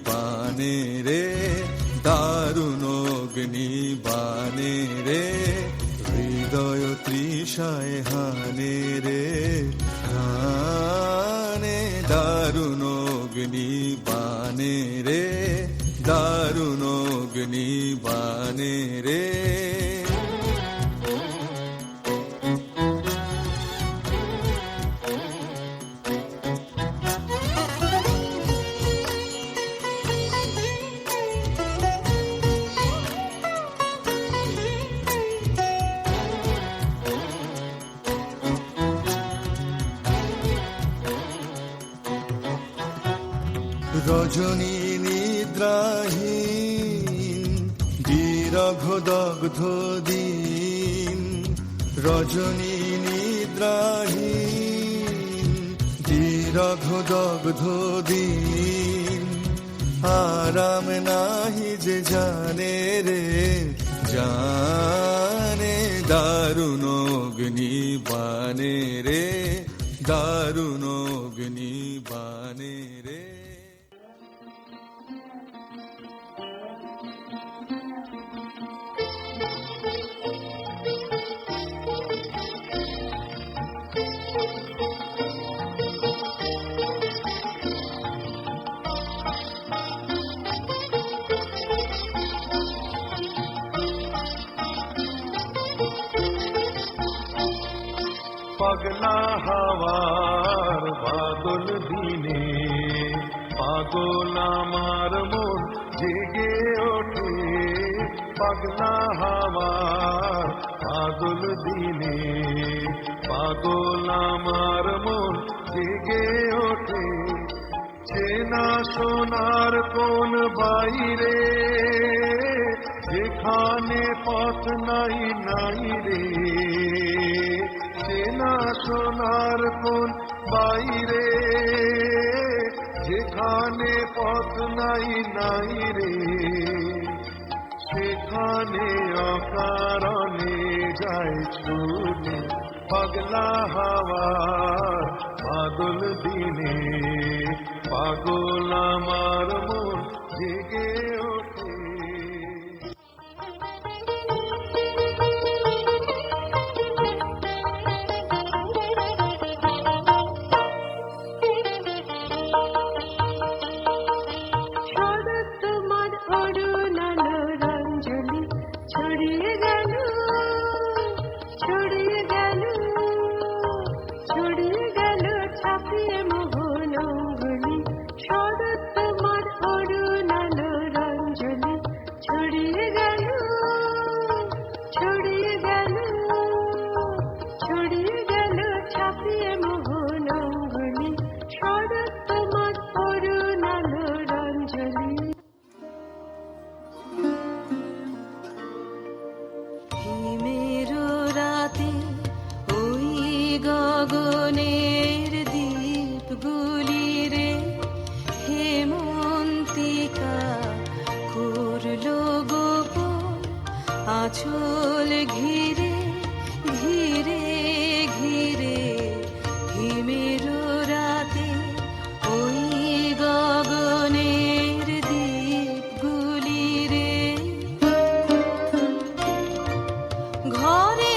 বানে রে, দারুণ অগ্নি বানে রে, হৃদয় তৃষায় হানে রে, হানে দারুণ অগ্নি বানে রে, দারুণ অগ্নি বানে রে। রজনী নিদ্রাহীন বিরঘ দগ্ধ দিন, রজনী নিদ্রাহীন বিরঘ দগ্ধ দিন, আরাম নাহি যে জানে রে, জানে দারুণ অগ্নি বানে রে, দারুণ অগ্নি বানে রে। পাগলা হাওয়ার বাদল দিনে পাগল আমার মন জেগে ওঠে, পাগলা হাওয়ার বাদল দিনে পাগল আমার মন জেগে ওঠে, চেনা সোনার কোন বাইরে যেখানে পথ নাই নাই রে, চেনা সোনার কোন বাইরে যেখানে পথ নাই নাই রে, সেখানে অকারণে যায় ছুটে, পাগলা হাওয়ার বাদল দিনে পাগল আমার মন জেগে ওঠে। গগনের দীপগুলি রে, হেমন্তিকা করলো গোপন আঁচল ঘিরে ঘিরে ঘিরে, হিমের রাতে ওই গগনের দীপগুলি রে, ঘরে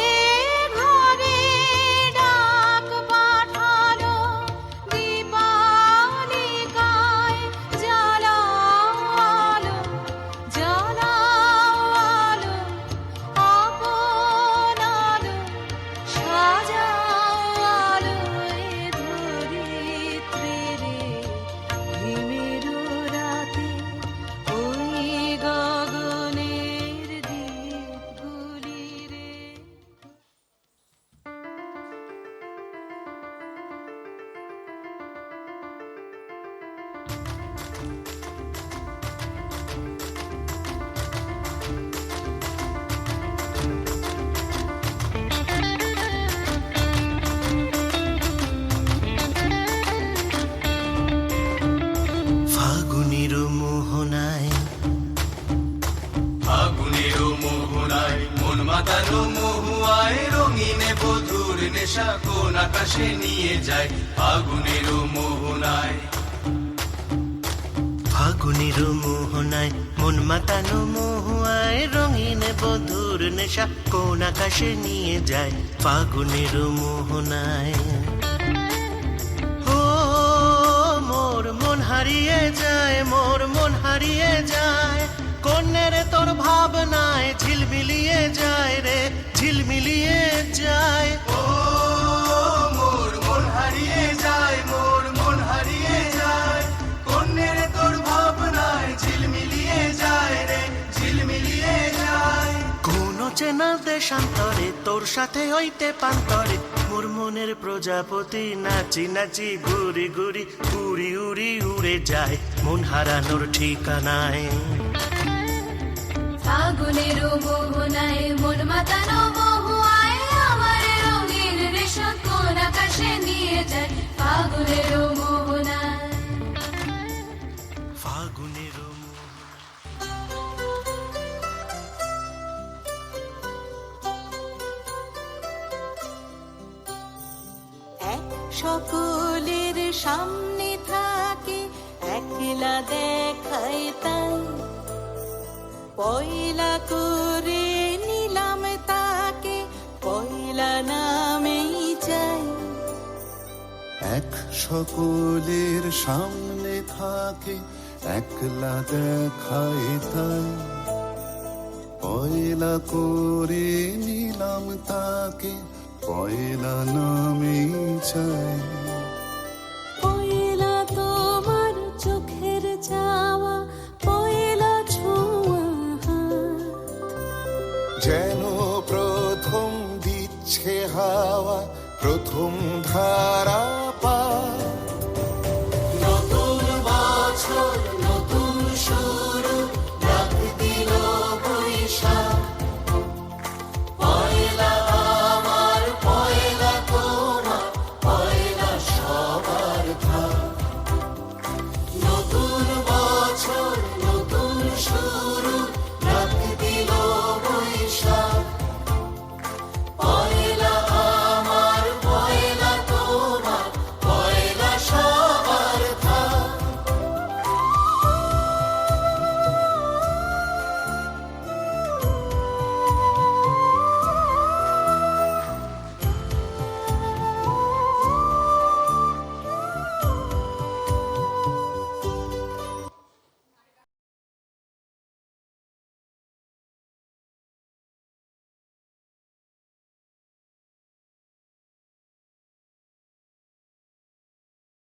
মাতানো মহুয়ায় রঙিনে বধুর নেশা কোন আকাশে নিয়ে যায়, আগুনের মোহনায় ফাগুনের মোহনায় মন মাতানো মহুয়ায় রঙিন বধুর নেশা কোন আকাশে নিয়ে যায় ফাগুনের মোহনায়। ও মোর মন হারিয়ে যায়, মোর মন হারিয়ে যায়, কন্যের তোর ভাবনায় ঝিলমিলিয়ে যায় রে, ঝিলমিলিয়ে যায়। ও মোর মন হারিয়ে যায়, মোর মন হারিয়ে যায়, কন্যের তোর ভাবনায় ঝিলমিলিয়ে যায় রে, ঝিলমিলিয়ে যায়। কোন চেনা দেশান্তরে তোর সাথে হইতে পান্তরে মোর মনের প্রজাপতি নাচি নাচি ঘুরি ঘুরি উড়ি উড়ি উড়ে যায় মন হারানোর ঠিকানায়। ফাগুনের মোহনায় মন মাতানো মহুয়ায় আমার রঙিন রেশা কোন আকাশে নিয়ে যায় ফাগুনের মোহনায়। ফাগুনের এক সকলের সামনে থাকে একলা দেখায় তাই পয়লা করে নিলাম তাকে পয়লা নামেই চাই। এক সকলের সামনে থাকে একলা দেখায় তাই পয়লা করে নিলাম তাকে পয়লা নামে চাই। পয়লা তোমার চোখের চাওয়া পয়লা ছোঁয়া যেন প্রথম দিচ্ছে হাওয়া প্রথম ধারা